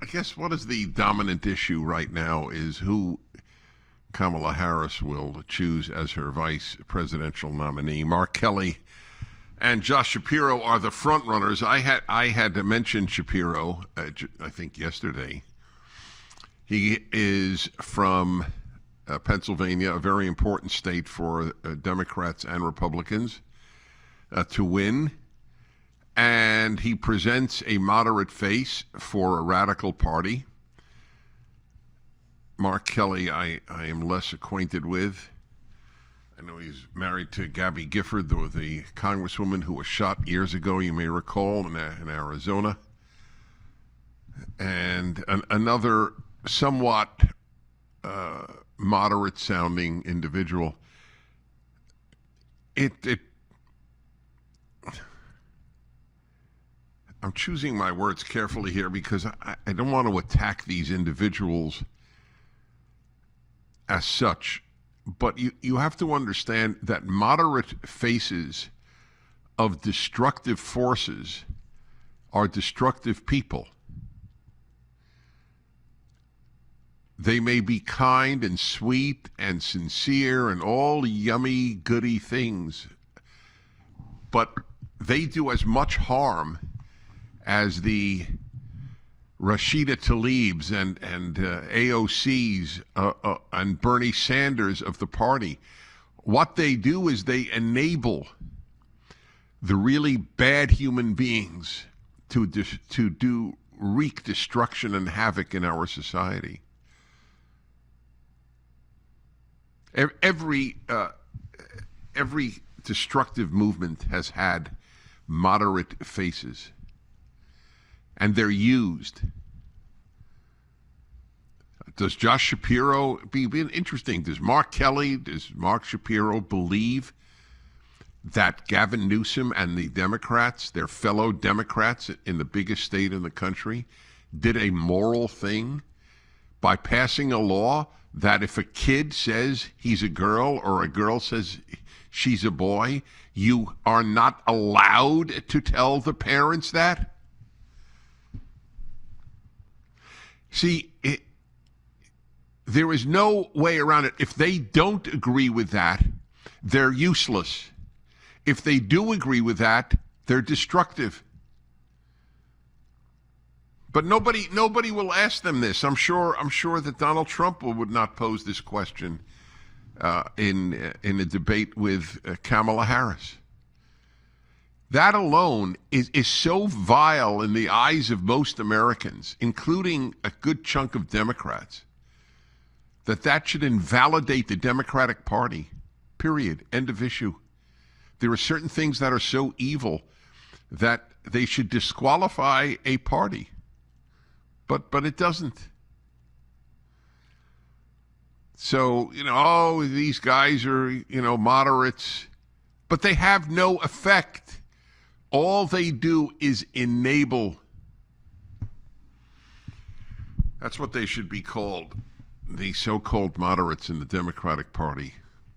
I guess what is the dominant issue right now is who Kamala Harris will choose as her vice presidential nominee. Mark Kelly and Josh Shapiro are the front runners. I had to mention Shapiro, I think yesterday. He is from Pennsylvania, a very important state for Democrats and Republicans to win. And he presents a moderate face for a radical party. Mark Kelly, I am less acquainted with. I know he's married to Gabby Gifford, the congresswoman who was shot years ago, you may recall, in Arizona. And another somewhat moderate-sounding individual. I'm choosing my words carefully here because I don't want to attack these individuals as such, but you have to understand that moderate faces of destructive forces are destructive people. They may be kind and sweet and sincere and all yummy, goody things, but they do as much harm as the Rashida Tlaibs and AOCs and Bernie Sanders of the party. What they do is they enable the really bad human beings to wreak destruction and havoc in our society. Every destructive movement has had moderate faces. And they're used. Does Josh Shapiro be interesting? Does Mark Shapiro believe that Gavin Newsom and the Democrats, their fellow Democrats in the biggest state in the country, did a moral thing by passing a law that if a kid says he's a girl or a girl says she's a boy, you are not allowed to tell the parents that? See, there is no way around it. If they don't agree with that, they're useless. If they do agree with that, they're destructive. But nobody will ask them this. I'm sure that Donald Trump would not pose this question in a debate with Kamala Harris. That alone is so vile in the eyes of most Americans, including a good chunk of Democrats, that should invalidate the Democratic Party, period, end of issue. There are certain things that are so evil that they should disqualify a party, but it doesn't. So, these guys are, moderates, but they have no effect. All they do is enable. That's what they should be called, the so-called moderates in the Democratic Party,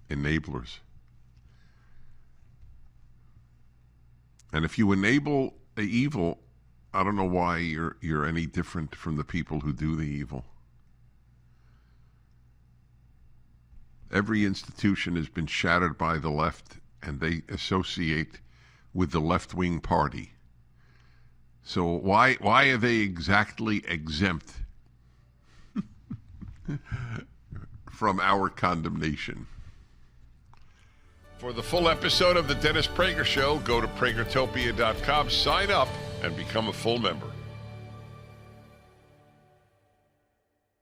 enablers. And if you enable the evil, I don't know why you're any different from the people who do the evil. Every institution has been shattered by the left, and they associate with the left-wing party. So why are they exactly exempt from our condemnation? For the full episode of the Dennis Prager Show, go to pragertopia.com, sign up, and become a full member.